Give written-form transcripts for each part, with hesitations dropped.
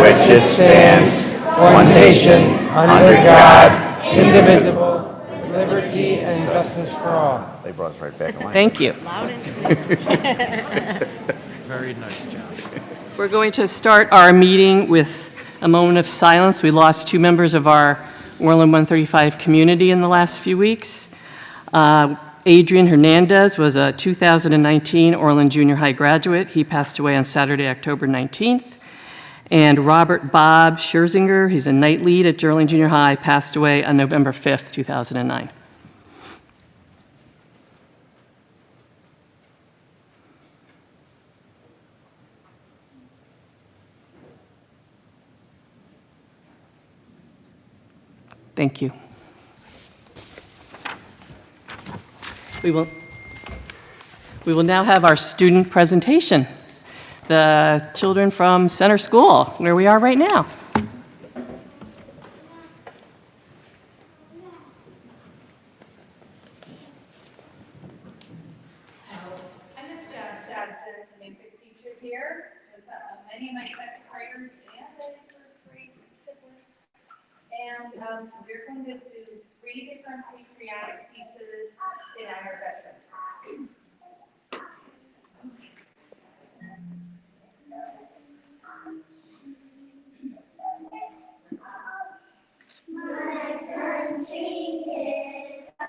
which it stands, one nation, under God, indivisible, with liberty and justice for all. They brought us right back in line. Thank you. Very nice job. We're going to start our meeting with a moment of silence. We lost two members of our Orland 135 community in the last few weeks. Adrian Hernandez was a 2019 Orland Junior High graduate. He passed away on Saturday, October 19th. And Robert Bob Scherzinger, he's a night lead at Gerling Junior High, passed away on November 5th, 2009. Thank you. We will now have our student presentation. The children from Center School, where we are right now. I'm Miss Johnston's music teacher here with many of my second graders and my first grade siblings. And we're going to do 3 different patriotic pieces in honor of veterans. My country is a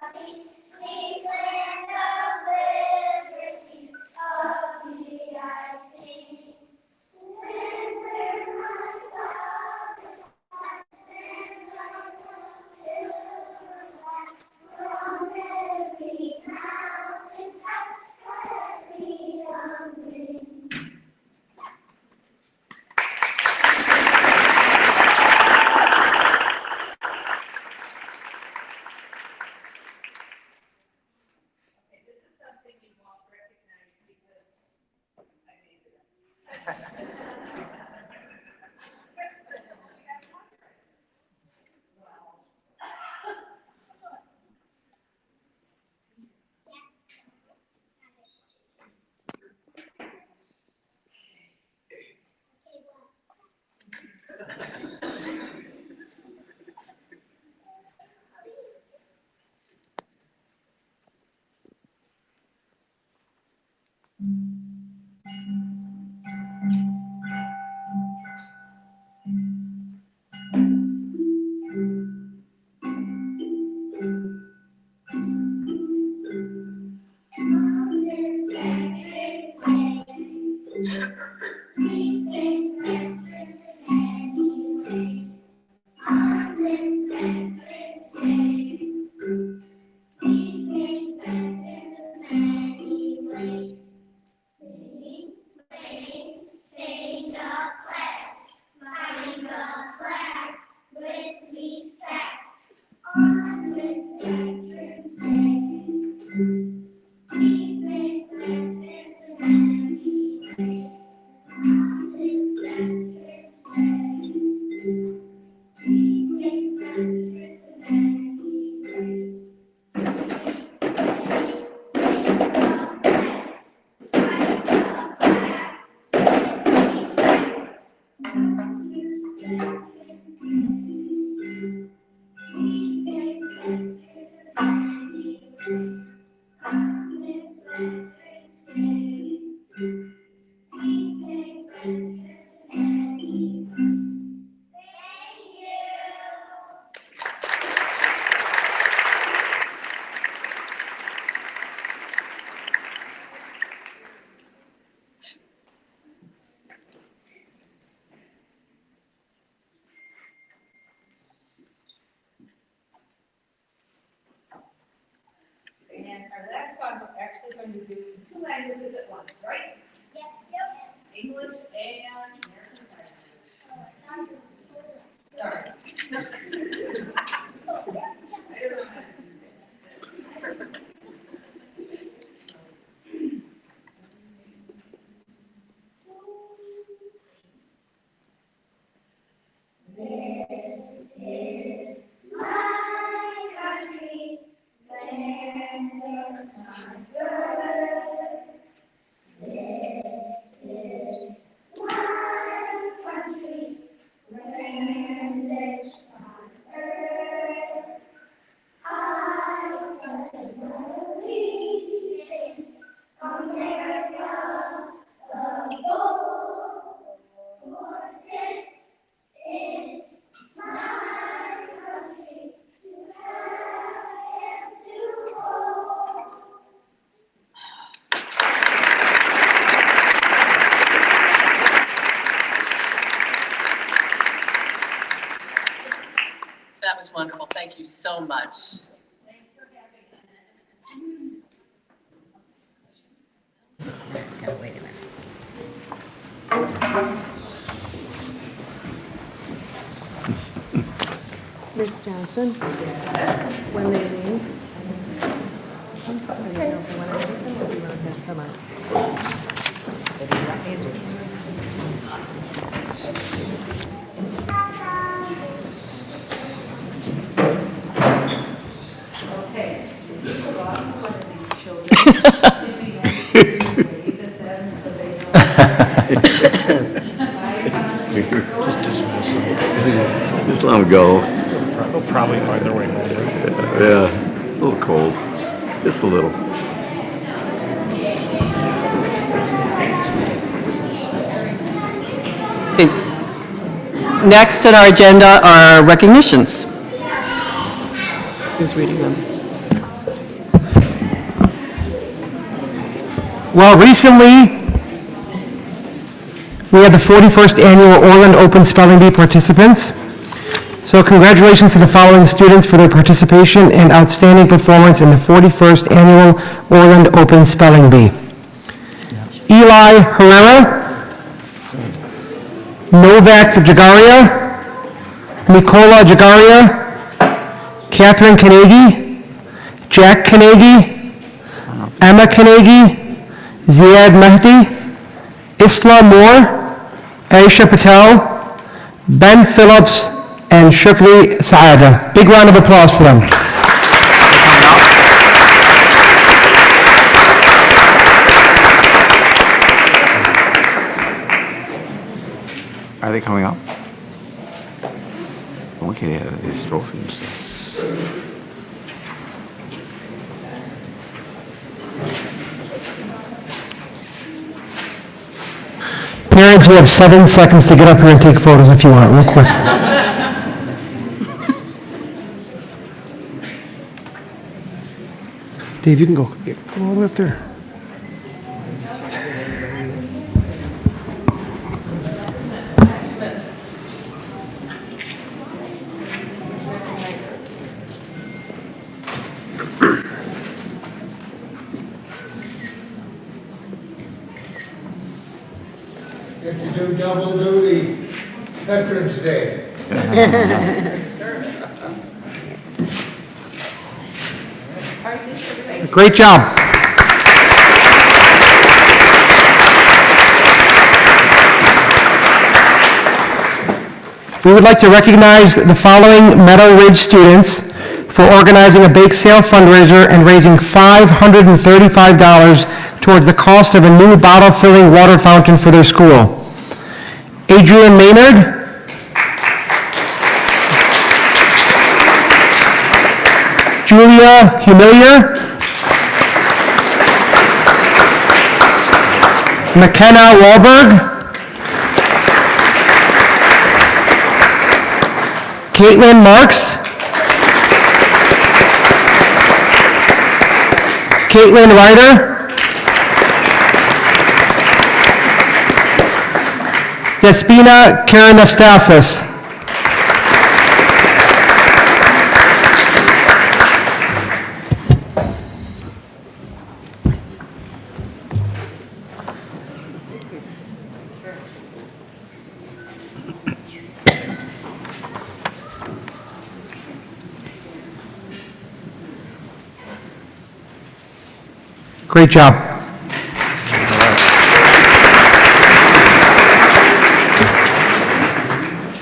sweet land of liberty, of thee I sing. When we're my father's and I from every mountainside, let freedom ring. This is something you won't recognize because I made it up. And our last song, we're actually going to do 2 languages at once, right? Yep. English and American Sign Language. Sorry. I don't know how to do that. This is my country, land of my birth. This is my country, landless on earth. I pledge my allegiance, America, the goal. For this is my country, to have and to hold. so much. Thanks for having us. Wait a minute. Ms. Johnson? When they leave? Okay. When I take them, or do you want to pass them out? Just let them go. They'll probably find their way home, right? Yeah, it's a little cold. Just a little. Next on our agenda are recognitions. Who's reading them? Well, recently, we had the 41st Annual Orland Open Spelling Bee participants. So congratulations to the following students for their participation and outstanding performance in the 41st Annual Orland Open Spelling Bee. Eli Herrera, Novak Jagaria, Nicola Jagaria, Catherine Kanegi, Jack Kanegi, Emma Kanegi, Ziad Mehdi, Isla Moore, Aisha Patel, Ben Phillips, and Shukri Saada. Big round of applause for them. Are they coming up? Okay, yeah, these trophies. Parents, we have 7 seconds to get up here and take photos if you want, real quick. Dave, you can go all the way up there. Get to do double duty Veterans Day. Great job. We would like to recognize the following Meadow Ridge students for organizing a bake sale fundraiser and raising $535 towards the cost of a new bottle-filling water fountain for their school. Adrian Maynard, Julia Humilier, McKenna Wahlberg, Caitlin Marks, Caitlin Ryder, Despina Karanastasis. Great job.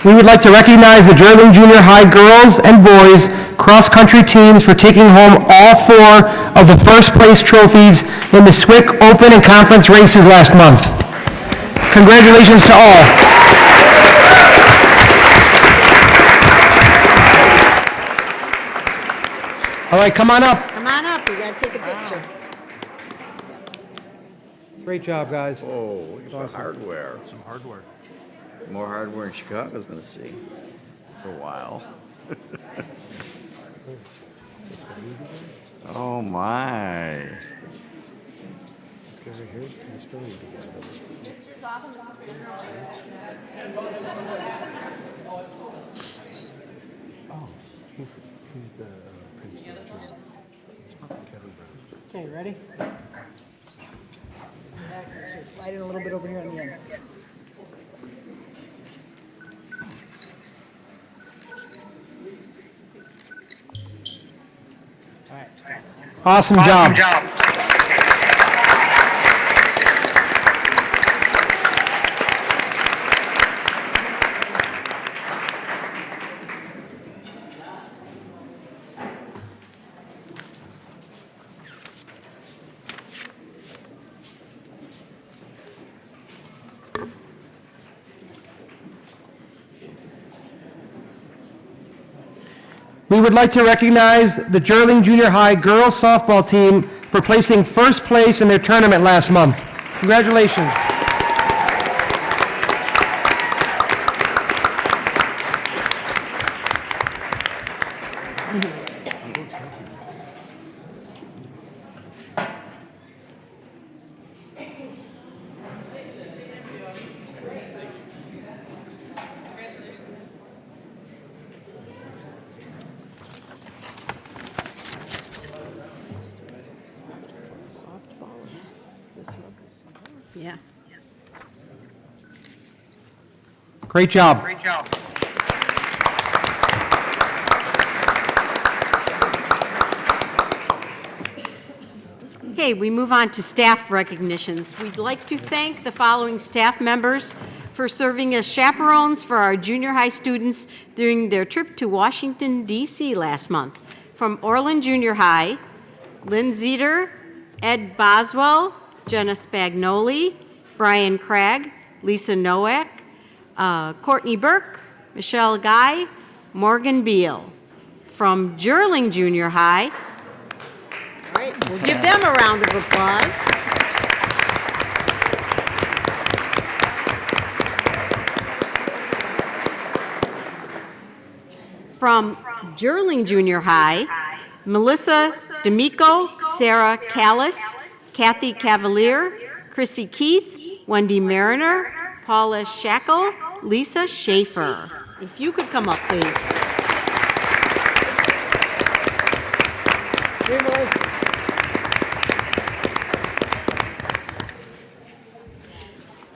We would like to recognize the German Junior High girls and boys cross-country teams for taking home all 4 of the first-place trophies in the SWIC Open and Conference races last month. Congratulations to all. All right, come on up. Come on up, we gotta take a picture. Great job, guys. Oh, look at the hardware. Some hardware. More hardware in Chicago's gonna see for a while. Oh my. Okay, ready? Slide it a little bit over here on the end. All right. Awesome job. We would like to recognize the Jerling Junior High girls softball team for placing first place in their tournament last month. Congratulations. Yeah. Great job. Okay, we move on to staff recognitions. We'd like to thank the following staff members for serving as chaperones for our junior high students during their trip to Washington, D.C. last month. From Orland Junior High, Lynn Zeter, Ed Boswell, Jenna Spagnoli, Brian Craig, Lisa Nowak, Courtney Burke, Michelle Guy, Morgan Beal. From Jerling Junior High, all right, we'll give them a round of applause. From Jerling Junior High, Melissa D'Amico, Sarah Callis, Kathy Cavalier, Chrissy Keith, Wendy Mariner, Paula Shackle, Lisa Schaefer. If you could come up, please.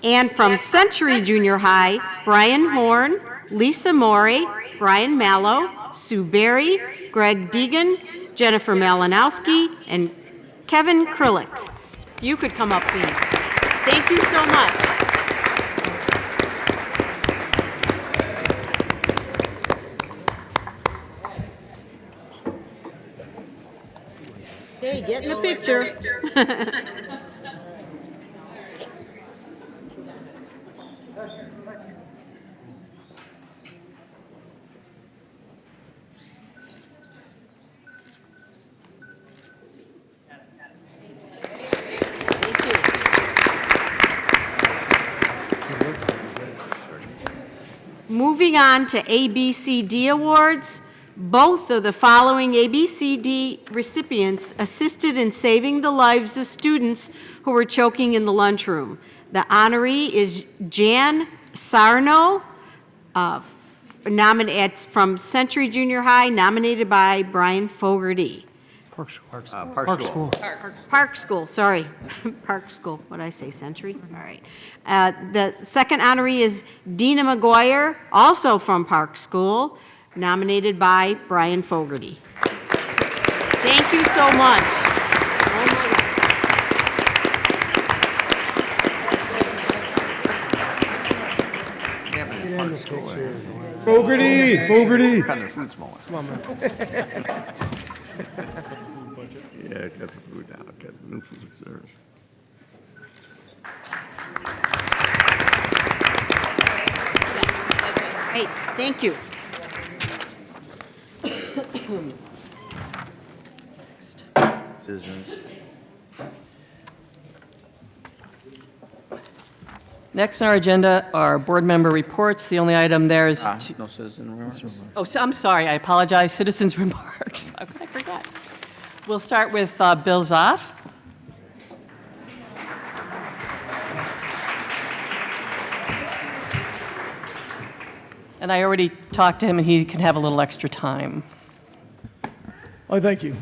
And from Century Junior High, Brian Horn, Lisa Morey, Brian Mallow, Sue Berry, Greg Deegan, Jennifer Malinowski, and Kevin Krillick. You could come up, please. Thank you so much. Hey, get in the picture. Moving on to ABCD awards, both of the following ABCD recipients assisted in saving the lives of students who were choking in the lunchroom. The honoree is Jan Sarno, nominated from Century Junior High, nominated by Brian Fogarty. Park School. Park School, sorry. Park School, what'd I say, Century? All right. The second honoree is Dina McGuire, also from Park School, nominated by Brian Fogarty. Thank you so much. Fogarty! Fogarty! Kind of food smaller. Come on, man. Yeah, cut the food down, cut the new food service. Great, thank you. Citizens. Next on our agenda are board member reports. The only item there is, No citizen remarks? oh, so I'm sorry, I apologize, citizens' remarks. How could I forget? We'll start with Bill Zoff. And I already talked to him, and he can have a little extra time. Oh, thank you.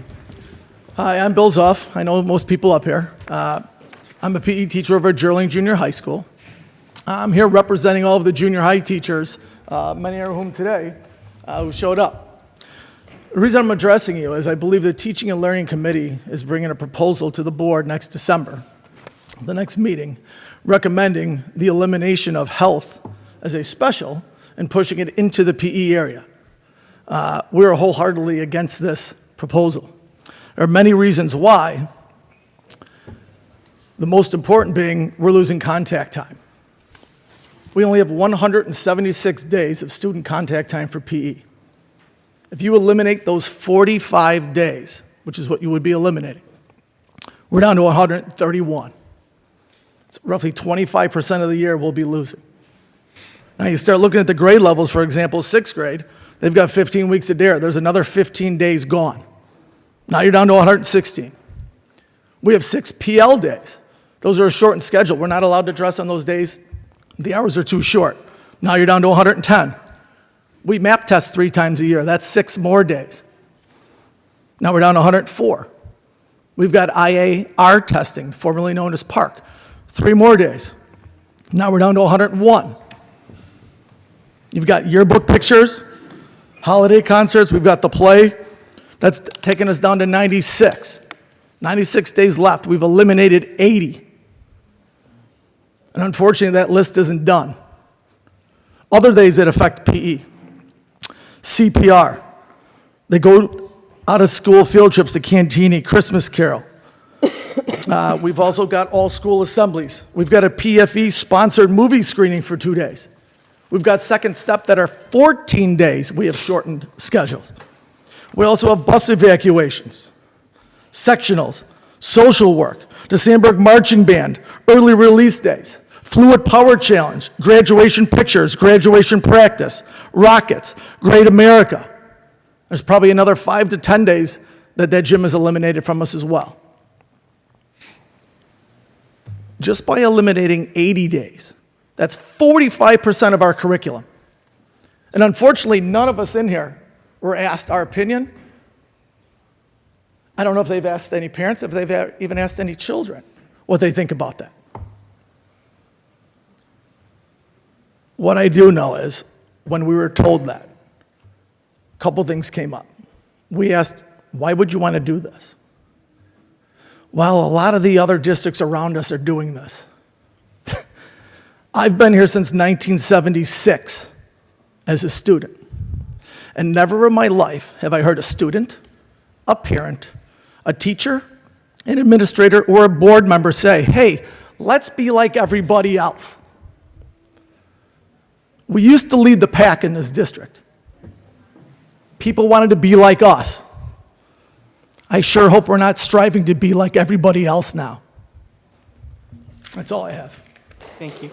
Hi, I'm Bill Zoff. I know most people up here. I'm a PE teacher over at Gerling Junior High School. I'm here representing all of the junior high teachers, many of whom today who showed up. The reason I'm addressing you is I believe the Teaching and Learning Committee is bringing a proposal to the board next December, the next meeting, recommending the elimination of health as a special and pushing it into the PE area. We're wholeheartedly against this proposal. There are many reasons why, the most important being we're losing contact time. We only have 176 days of student contact time for PE. If you eliminate those 45 days, which is what you would be eliminating, we're down to 131. It's roughly 25% of the year we'll be losing. Now you start looking at the grade levels, for example, 6th grade, they've got 15 weeks of DARE. There's another 15 days gone. Now you're down to 116. We have 6 PL days. Those are a shortened schedule. We're not allowed to dress on those days. The hours are too short. Now you're down to 110. We map test 3 times a year. That's 6 more days. Now we're down to 104. We've got IAR testing, formerly known as PARC, 3 more days. Now we're down to 101. You've got yearbook pictures, holiday concerts, we've got the play. That's taken us down to 96. 96 days left. We've eliminated 80. And unfortunately, that list isn't done. Other days that affect PE. CPR. They go out of school field trips to Cantini, Christmas Carol. We've also got all school assemblies. We've got a PFE sponsored movie screening for 2 days. We've got second step that are 14 days. We have shortened schedules. We also have bus evacuations, sectionals, social work, the Sandburg Marching Band, early release days, Fluid Power Challenge, graduation pictures, graduation practice, rockets, Great America. There's probably another 5 to 10 days that gym is eliminated from us as well. Just by eliminating 80 days, that's 45% of our curriculum. And unfortunately, none of us in here were asked our opinion. I don't know if they've asked any parents, if they've even asked any children what they think about that. What I do know is when we were told that, a couple things came up. We asked, why would you want to do this? Well, a lot of the other districts around us are doing this. I've been here since 1976 as a student, and never in my life have I heard a student, a parent, a teacher, an administrator, or a board member say, hey, let's be like everybody else. We used to lead the pack in this district. People wanted to be like us. I sure hope we're not striving to be like everybody else now. That's all I have. Thank you.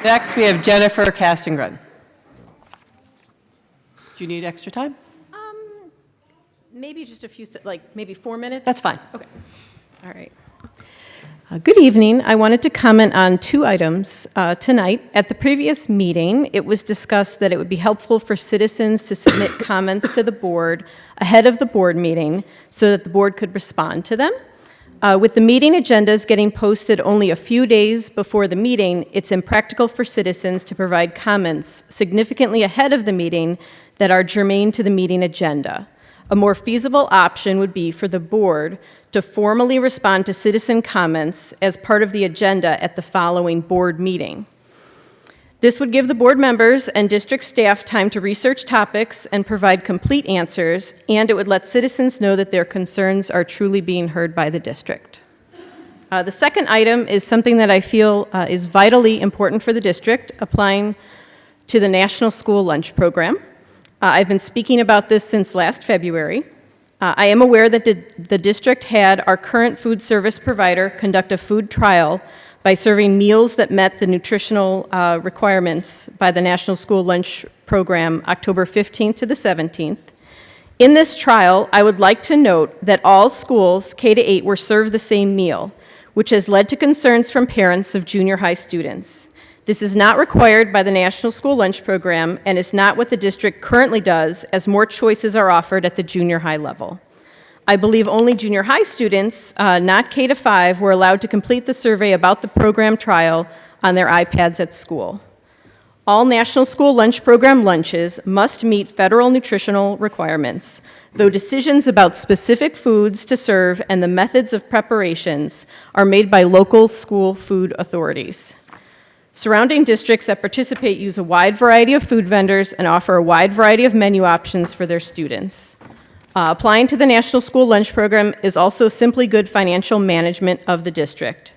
Next, we have Jennifer Castengren. Do you need extra time? Maybe just a few, like maybe 4 minutes? That's fine. Okay. All right. Good evening. I wanted to comment on 2 items tonight. At the previous meeting, it was discussed that it would be helpful for citizens to submit comments to the board ahead of the board meeting so that the board could respond to them. With the meeting agendas getting posted only a few days before the meeting, it's impractical for citizens to provide comments significantly ahead of the meeting that are germane to the meeting agenda. A more feasible option would be for the board to formally respond to citizen comments as part of the agenda at the following board meeting. This would give the board members and district staff time to research topics and provide complete answers, and it would let citizens know that their concerns are truly being heard by the district. The second item is something that I feel is vitally important for the district, applying to the National School Lunch Program. I've been speaking about this since last February. I am aware that the district had our current food service provider conduct a food trial by serving meals that met the nutritional requirements by the National School Lunch Program October 15th to the 17th. In this trial, I would like to note that all schools, K-8, were served the same meal, which has led to concerns from parents of junior high students. This is not required by the National School Lunch Program and is not what the district currently does, as more choices are offered at the junior high level. I believe only junior high students, not K to 5, were allowed to complete the survey about the program trial on their iPads at school. All National School Lunch Program lunches must meet federal nutritional requirements, though decisions about specific foods to serve and the methods of preparations are made by local school food authorities. Surrounding districts that participate use a wide variety of food vendors and offer a wide variety of menu options for their students. Applying to the National School Lunch Program is also simply good financial management of the district.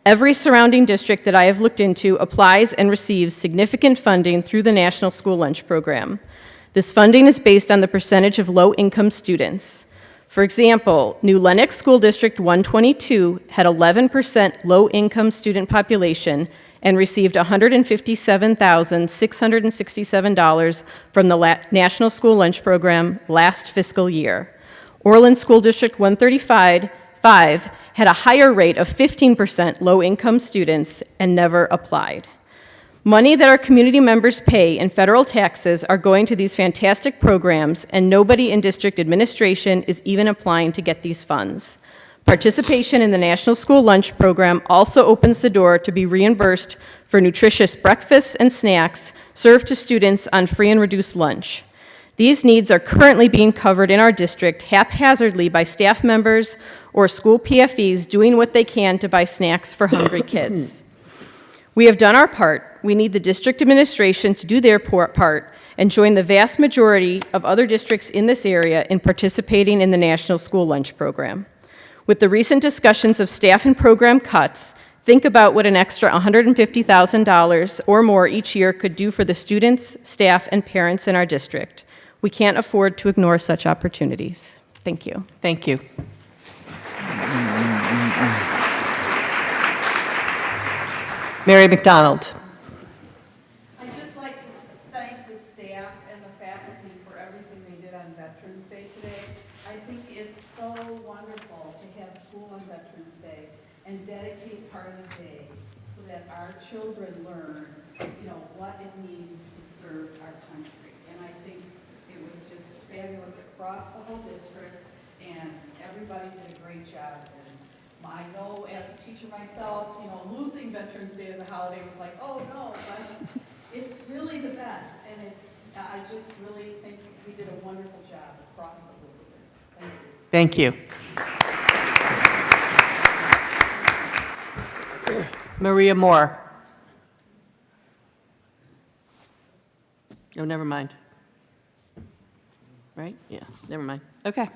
Every surrounding district that I have looked into applies and receives significant funding through the National School Lunch Program. This funding is based on the percentage of low-income students. For example, New Lenox School District 122 had 11% low-income student population and received $157,667 from the National School Lunch Program last fiscal year. Orland School District 135 had a higher rate of 15% low-income students and never applied. Money that our community members pay in federal taxes are going to these fantastic programs, and nobody in district administration is even applying to get these funds. Participation in the National School Lunch Program also opens the door to be reimbursed for nutritious breakfasts and snacks served to students on free and reduced lunch. These needs are currently being covered in our district haphazardly by staff members or school PFEs doing what they can to buy snacks for hungry kids. We have done our part. We need the district administration to do their part and join the vast majority of other districts in this area in participating in the National School Lunch Program. With the recent discussions of staff and program cuts, think about what an extra $150,000 or more each year could do for the students, staff, and parents in our district. We can't afford to ignore such opportunities. Thank you. Thank you. Mary McDonald. I'd just like to thank the staff and the faculty for everything they did on Veterans Day today. I think it's so wonderful to have school on Veterans Day and dedicate part of the day so that our children learn, what it means to serve our country. And I think it was just fabulous across the whole district, and everybody did a great job. I know as a teacher myself, losing Veterans Day as a holiday was like, oh no, but it's really the best. And I just really think we did a wonderful job across the board. Thank you. Thank you. Maria Moore. Oh, never mind. Right? Yeah, never mind. Okay.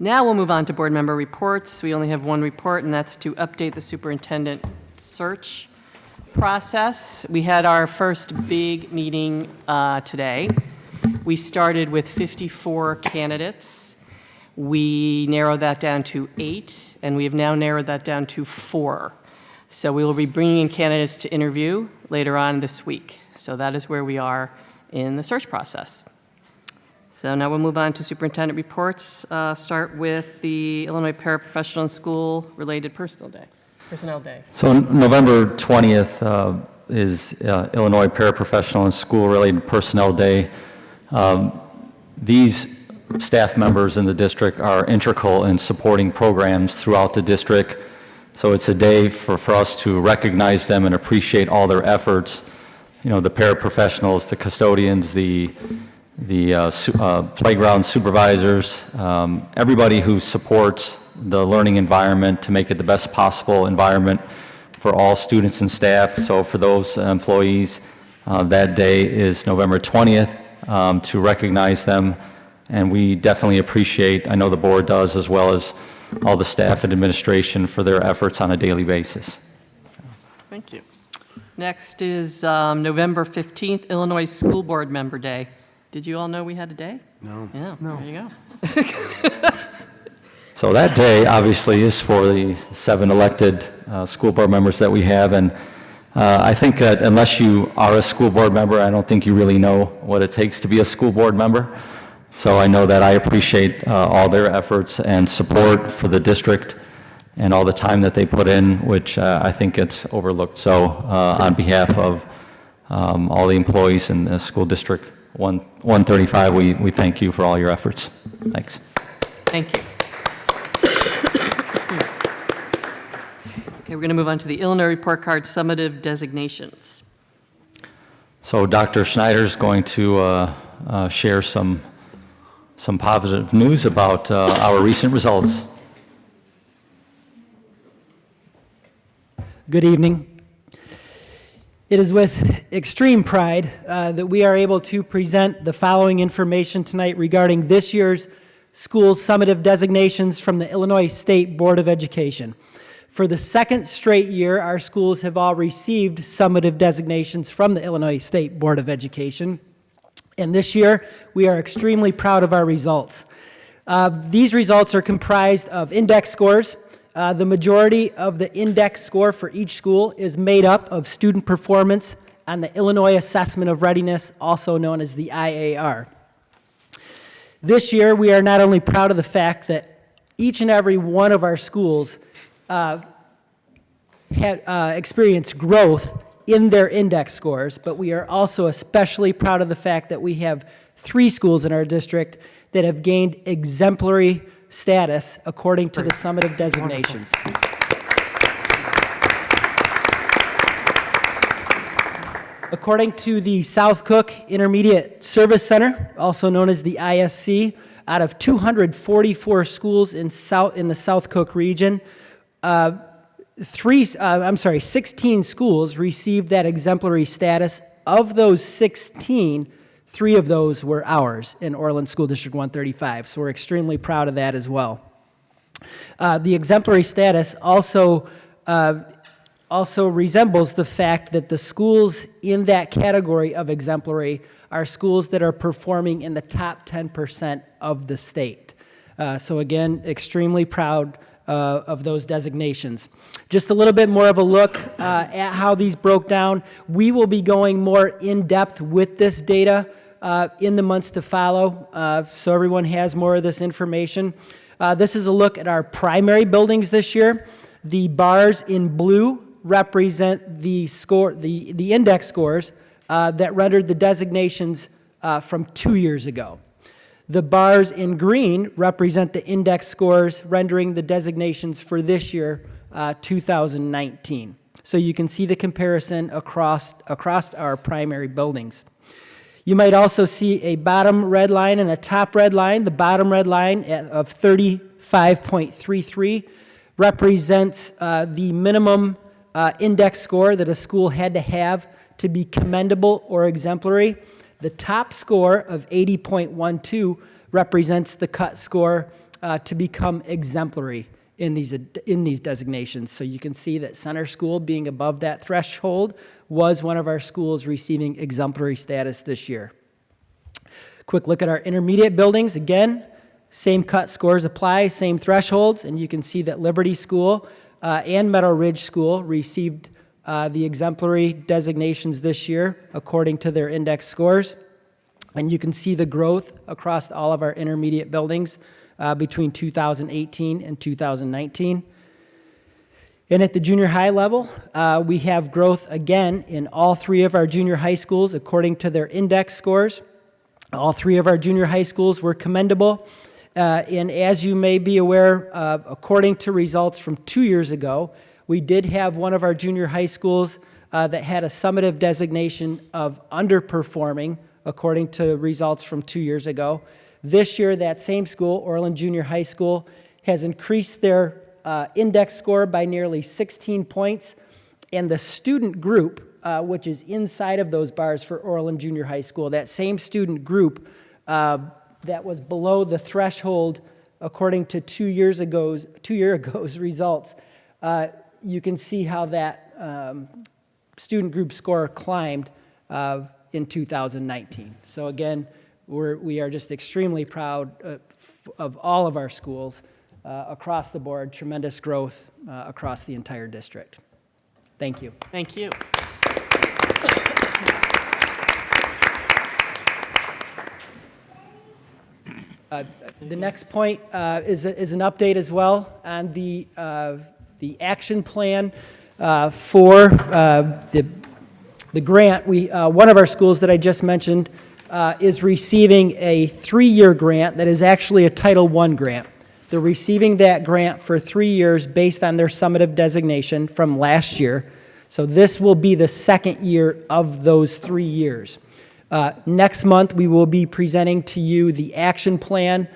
Now we'll move on to board member reports. We only have one report, and that's to update the superintendent search process. We had our first big meeting today. We started with 54 candidates. We narrowed that down to 8, and we have now narrowed that down to 4. So we will be bringing in candidates to interview later on this week. So that is where we are in the search process. So now we'll move on to superintendent reports. Start with the Illinois Paraprofessional and School Related Personnel Day. So November 20th is Illinois Paraprofessional and School Related Personnel Day. These staff members in the district are integral in supporting programs throughout the district. So it's a day for us to recognize them and appreciate all their efforts. The paraprofessionals, the custodians, the playground supervisors, everybody who supports the learning environment to make it the best possible environment for all students and staff. So for those employees, that day is November 20th to recognize them. And we definitely appreciate, I know the board does, as well as all the staff and administration for their efforts on a daily basis. Thank you. Next is November 15th, Illinois School Board Member Day. Did you all know we had a day? No. Yeah, No. there you go. So that day obviously is for the 7 elected school board members that we have. And I think that unless you are a school board member, I don't think you really know what it takes to be a school board member. So I know that I appreciate all their efforts and support for the district and all the time that they put in, which I think gets overlooked. So on behalf of all the employees in the School District 135, we thank you for all your efforts. Thanks. Thank you. Okay, we're going to move on to the Illinois Report Card summative designations. So Dr. Schneider is going to share some positive news about our recent results. Good evening. It is with extreme pride that we are able to present the following information tonight regarding this year's school summative designations from the Illinois State Board of Education. For the second straight year, our schools have all received summative designations from the Illinois State Board of Education. And this year, we are extremely proud of our results. These results are comprised of index scores. The majority of the index score for each school is made up of student performance on the Illinois Assessment of Readiness, also known as the IAR. This year, we are not only proud of the fact that each and every one of our schools had experienced growth in their index scores, but we are also especially proud of the fact that we have 3 schools in our district that have gained exemplary status according to the summative designations. According to the South Cook Intermediate Service Center, also known as the ISC, out of 244 schools in the South Cook region, 16 schools received that exemplary status. Of those 16, 3 of those were ours in Orland School District 135, so we're extremely proud of that as well. The exemplary status also resembles the fact that the schools in that category of exemplary are schools that are performing in the top 10% of the state. So again, extremely proud of those designations. Just a little bit more of a look at how these broke down. We will be going more in depth with this data in the months to follow, so everyone has more of this information. This is a look at our primary buildings this year. The bars in blue represent the index scores that rendered the designations from 2 years ago. The bars in green represent the index scores rendering the designations for this year, 2019. So you can see the comparison across our primary buildings. You might also see a bottom red line and a top red line. The bottom red line of 35.33 represents the minimum index score that a school had to have to be commendable or exemplary. The top score of 80.12 represents the cut score to become exemplary in these designations. So you can see that Center School, being above that threshold, was one of our schools receiving exemplary status this year. Quick look at our intermediate buildings. Again, same cut scores apply, same thresholds, and you can see that Liberty School and Meadow Ridge School received the exemplary designations this year according to their index scores. And you can see the growth across all of our intermediate buildings between 2018 and 2019. And at the junior high level, we have growth again in all 3 of our junior high schools according to their index scores. All 3 of our junior high schools were commendable. And as you may be aware, according to results from 2 years ago, we did have one of our junior high schools that had a summative designation of underperforming according to results from 2 years ago. This year, that same school, Orland Junior High School, has increased their index score by nearly 16 points, and the student group, which is inside of those bars for Orland Junior High School, that same student group that was below the threshold according to 2 year ago's results, you can see how that student group score climbed in 2019. So again, we are just extremely proud of all of our schools across the board. Tremendous growth across the entire district. Thank you. Thank you. The next point is an update as well on the action plan for the grant. One of our schools that I just mentioned is receiving a 3-year grant that is actually a Title I grant. They're receiving that grant for 3 years based on their summative designation from last year. So this will be the second year of those 3 years. Next month, we will be presenting to you the action plan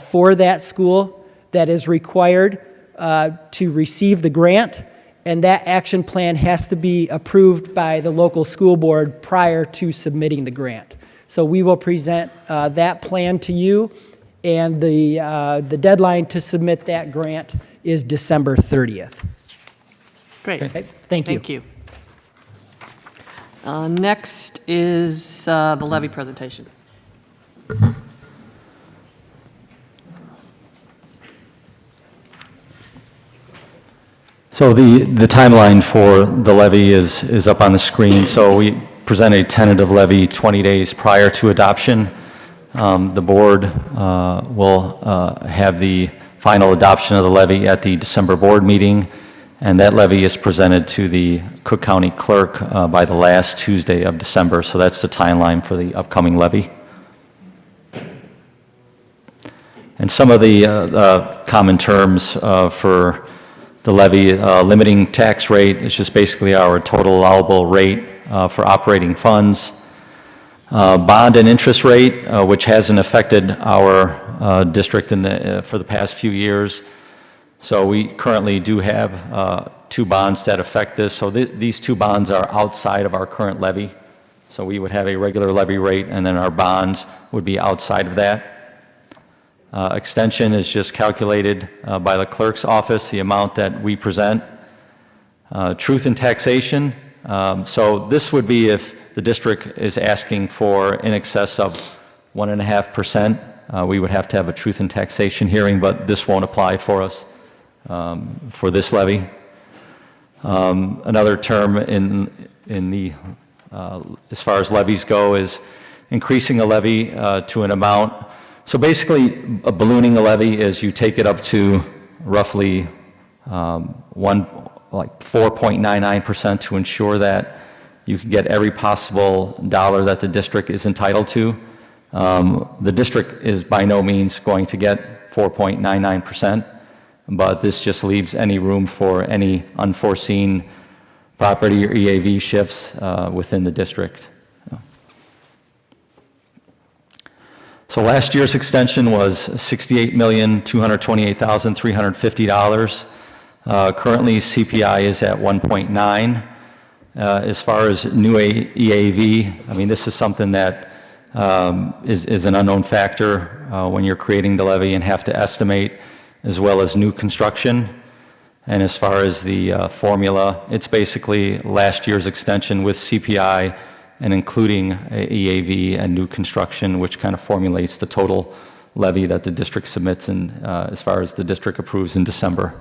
for that school that is required to receive the grant, and that action plan has to be approved by the local school board prior to submitting the grant. So we will present that plan to you, and the deadline to submit that grant is December 30th. Great. Okay, thank you. Thank you. Next is the levy presentation. So the timeline for the levy is up on the screen. So we present a tentative levy 20 days prior to adoption. The board will have the final adoption of the levy at the December board meeting, and that levy is presented to the Cook County clerk by the last Tuesday of December. So that's the timeline for the upcoming levy. And some of the common terms for the levy, limiting tax rate is just basically our total allowable rate for operating funds. Bond and interest rate, which hasn't affected our district for the past few years. So we currently do have 2 bonds that affect this. So these 2 bonds are outside of our current levy. So we would have a regular levy rate, and then our bonds would be outside of that. Extension is just calculated by the clerk's office, the amount that we present. Truth in taxation. So this would be if the district is asking for in excess of 1.5%. We would have to have a truth in taxation hearing, but this won't apply for us for this levy. Another term in the as far as levies go is increasing a levy to an amount. So basically, a ballooning a levy is you take it up to roughly 4.99% to ensure that you can get every possible dollar that the district is entitled to. The district is by no means going to get 4.99%, but this just leaves any room for any unforeseen property or EAV shifts within the district. So last year's extension was $68,228,350. Currently, CPI is at 1.9. As far as new EAV, I mean, this is something that is an unknown factor when you're creating the levy and have to estimate, as well as new construction. And as far as the formula, it's basically last year's extension with CPI and including EAV and new construction, which kind of formulates the total levy that the district submits in, as far as the district approves in December.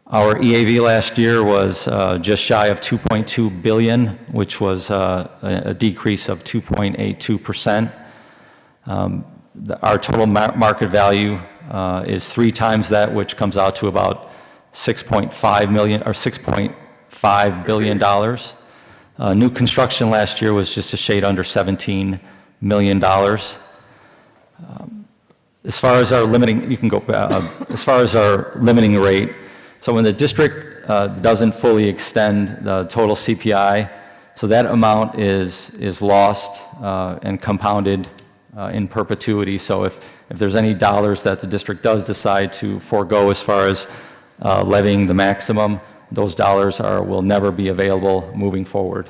Our EAV last year was just shy of $2.2 billion, which was a decrease of 2.82%. Our total market value is 3 times that, which comes out to about $6.5 million or $6.5 billion. New construction last year was just a shade under $17 million. As far as our limiting, you can go. As far as our limiting rate, so when the district doesn't fully extend the total CPI, so that amount is lost and compounded in perpetuity. So if there's any dollars that the district does decide to forego as far as levying the maximum, those dollars will never be available moving forward.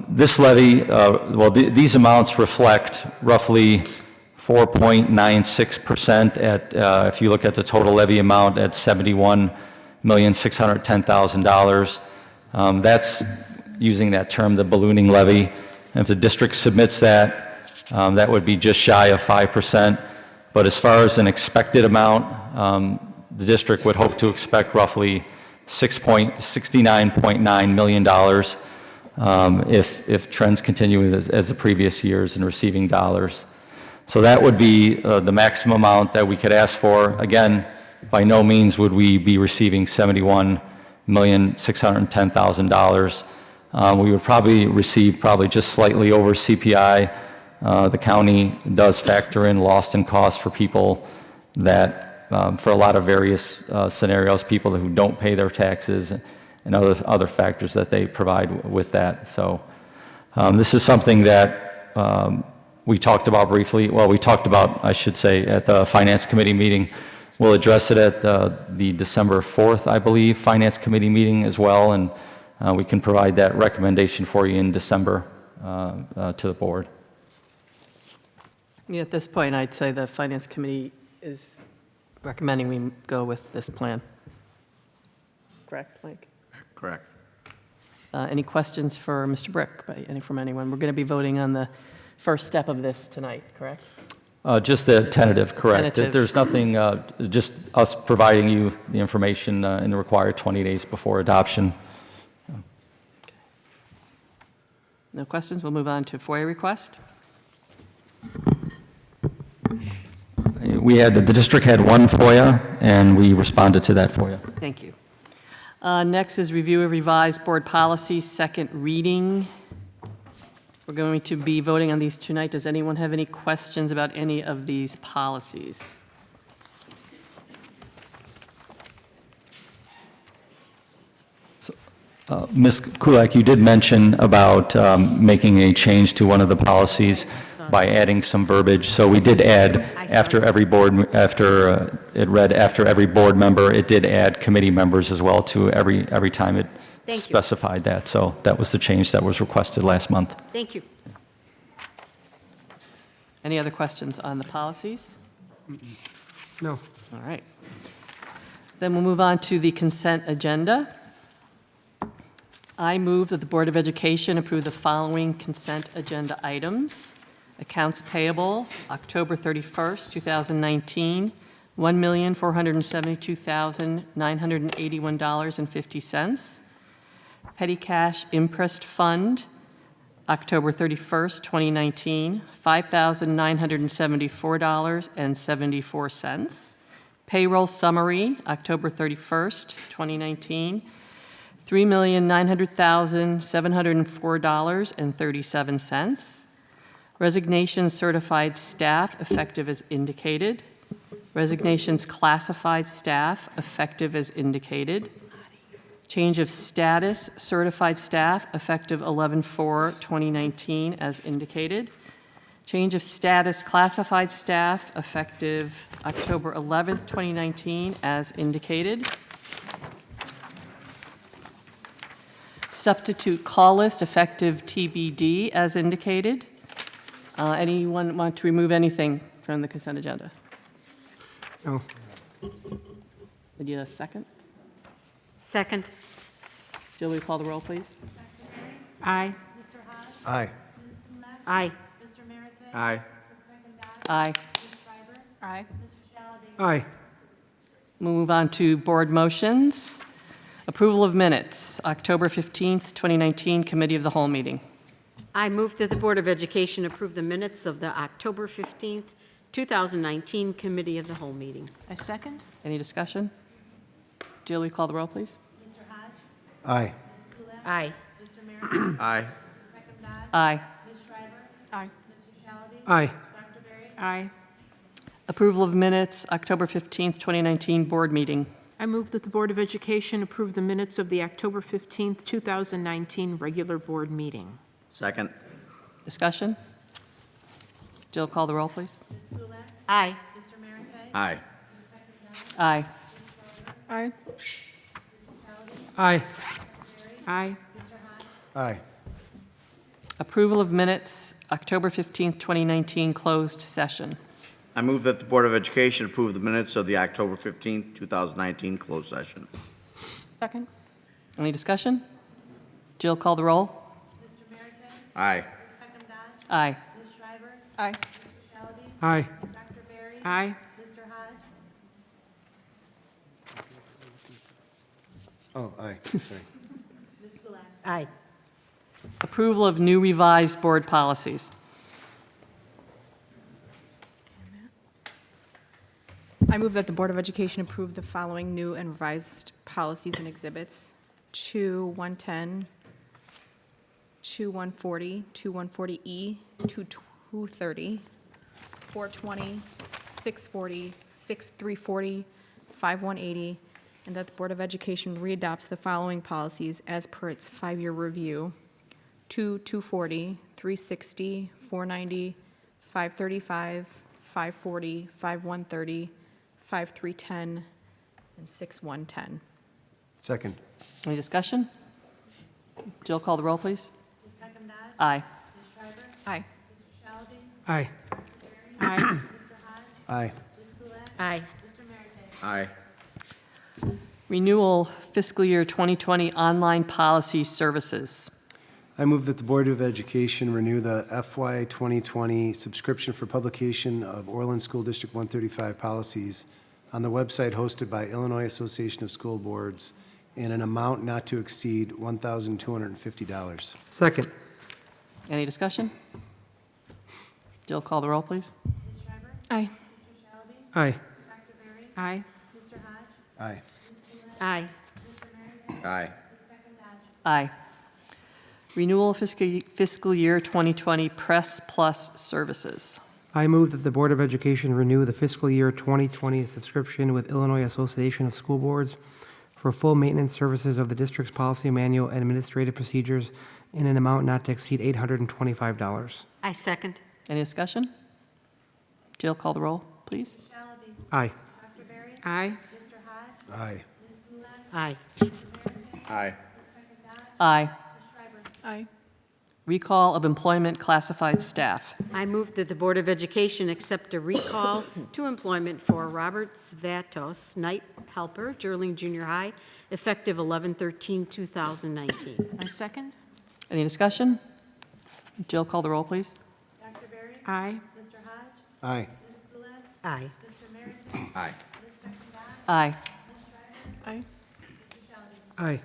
This levy, these amounts reflect roughly 4.96% at, if you look at the total levy amount at $71,610,000. That's using that term, the ballooning levy. And if the district submits that, that would be just shy of 5%. But as far as an expected amount, the district would hope to expect roughly $69.9 million, if trends continue as the previous years in receiving dollars. So that would be the maximum amount that we could ask for. Again, by no means would we be receiving $71,610,000. We would probably receive just slightly over CPI. The county does factor in lost in costs for people that, for a lot of various scenarios, people who don't pay their taxes and other factors that they provide with that. So this is something that we talked about briefly. Well, we talked about, I should say, at the Finance Committee meeting. We'll address it at the December 4th, I believe, Finance Committee meeting as well, and we can provide that recommendation for you in December to the board. Yeah, at this point, I'd say the Finance Committee is recommending we go with this plan. Correct, Mike? Correct. Any questions for Mr. Brick from anyone? We're going to be voting on the first step of this tonight, correct? Just a tentative, correct. Tentative. There's nothing, just us providing you the information in the required 20 days before adoption. No questions? We'll move on to FOIA request. The district had one FOIA, and we responded to that FOIA. Thank you. Next is review of revised board policies, second reading. We're going to be voting on these tonight. Does anyone have any questions about any of these policies? Ms. Kulak, you did mention about making a change to one of the policies by adding some verbiage. So we did add after every board member, it did add committee members as well to every time it specified that. So that was the change that was requested last month. Thank you. Any other questions on the policies? No. All right. Then we'll move on to the consent agenda. I move that the Board of Education approve the following consent agenda items. Accounts payable, October 31st, 2019, $1,472,981.50. Petty cash imprest fund, October 31st, 2019, $5,974.74. Payroll summary, October 31st, 2019, $3,900,704.37. Resignations certified staff effective as indicated. Resignations classified staff effective as indicated. Change of status certified staff effective 11/4/2019 as indicated. Change of status classified staff effective October 11th, 2019 as indicated. Substitute call list effective TBD as indicated. Anyone want to remove anything from the consent agenda? No. Would you a second? Second. Jill, will you call the roll, please? Aye. Aye. Aye. Aye. Aye. Aye. Aye. Move on to board motions. Approval of minutes, October 15th, 2019, Committee of the Whole meeting. I move that the Board of Education approve the minutes of the October 15th, 2019 Committee of the Whole meeting. I second. Any discussion? Jill, will you call the roll, please? Aye. Aye. Aye. Aye. Aye. Aye. Aye. Approval of minutes, October 15th, 2019, board meeting. I move that the Board of Education approve the minutes of the October 15th, 2019 regular board meeting. Second. Discussion? Jill, call the roll, please. Aye. Aye. Aye. Aye. Aye. Aye. Aye. Approval of minutes, October 15th, 2019, closed session. I move that the Board of Education approve the minutes of the October 15th, 2019 closed session. Second. Any discussion? Jill, call the roll. Aye. Aye. Aye. Aye. Aye. Oh, aye, sorry. Aye. Approval of new revised board policies. I move that the Board of Education approve the following new and revised policies and exhibits: 2110, 2140, 2140E, 2230, 420, 640, 6340, 5180, and that the Board of Education readopts the following policies as per its 5-year review: 2240, 360, 490, 535, 540, 5130, 5310, and 6110. Second. Any discussion? Jill, call the roll, please. Aye. Aye. Aye. Aye. Aye. Aye. Aye. Renewal fiscal year 2020 online policy services. I move that the Board of Education renew the FY 2020 subscription for publication of Orland School District 135 policies on the website hosted by Illinois Association of School Boards in an amount not to exceed $1,250. Second. Any discussion? Jill, call the roll, please. Aye. Aye. Aye. Aye. Aye. Aye. Aye. Renewal fiscal year 2020 Press Plus services. I move that the Board of Education renew the fiscal year 2020 subscription with Illinois Association of School Boards for full maintenance services of the district's policy manual and administrative procedures in an amount not to exceed $825. I second. Any discussion? Jill, call the roll, please. Aye. Aye. Aye. Aye. Aye. Aye. Aye. Recall of employment classified staff. I move that the Board of Education accept a recall to employment for Robert Svatos, night helper, Durling Junior High, effective 11/13/2019. I second. Any discussion? Jill, call the roll, please. Aye. Aye. Aye. Aye. Aye. Aye. Aye.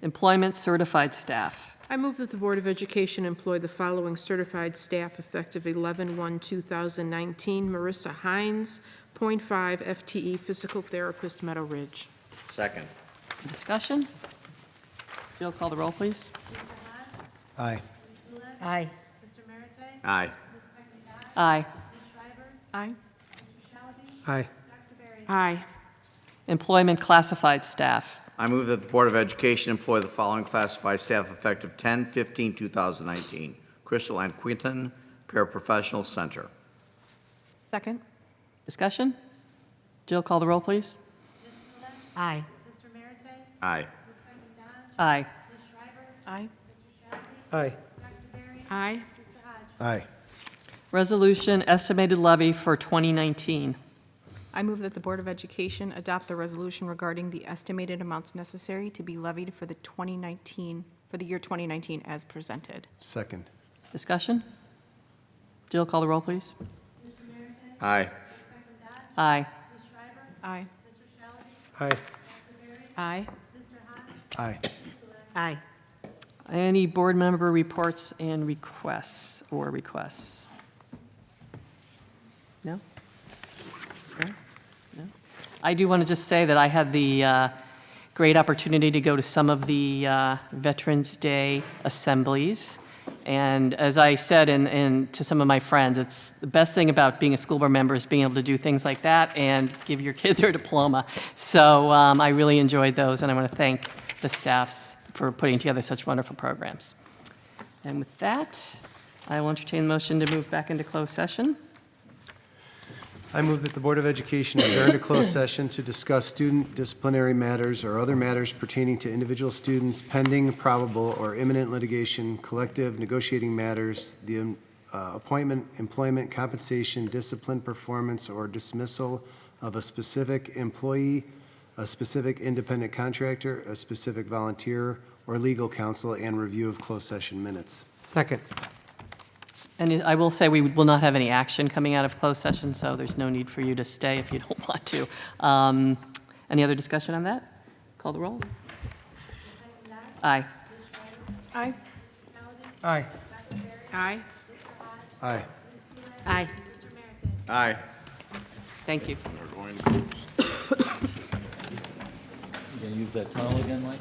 Employment certified staff. I move that the Board of Education employ the following certified staff effective 11/1/2019. Marissa Hines, .5 FTE physical therapist, Meadow Ridge. Second. Discussion? Jill, call the roll, please. Aye. Aye. Aye. Aye. Aye. Aye. Aye. Employment classified staff. I move that the Board of Education employ the following classified staff effective 10/15/2019. Crystal and Quinton, Paraprofessional Center. Second. Discussion? Jill, call the roll, please. Aye. Aye. Aye. Aye. Aye. Aye. Aye. Resolution estimated levy for 2019. I move that the Board of Education adopt the resolution regarding the estimated amounts necessary to be levied for the year 2019 as presented. Second. Discussion? Jill, call the roll, please. Aye. Aye. Aye. Aye. Aye. Aye. Aye. Any board member reports and requests? No? No? I do want to just say that I had the great opportunity to go to some of the Veterans Day assemblies. And as I said to some of my friends, it's the best thing about being a school board member is being able to do things like that and give your kid their diploma. So I really enjoyed those, and I want to thank the staffs for putting together such wonderful programs. And with that, I will entertain the motion to move back into closed session. I move that the Board of Education adjourn to closed session to discuss student disciplinary matters or other matters pertaining to individual students pending, probable, or imminent litigation, collective negotiating matters, the appointment, employment, compensation, discipline, performance, or dismissal of a specific employee, a specific independent contractor, a specific volunteer, or legal counsel, and review of closed session minutes. Second. And I will say we will not have any action coming out of closed session, so there's no need for you to stay if you don't want to. Any other discussion on that? Call the roll. Aye. Aye. Aye. Aye. Aye. Aye. Aye. Thank you. We're going to close. You gonna use that tunnel again, Mike?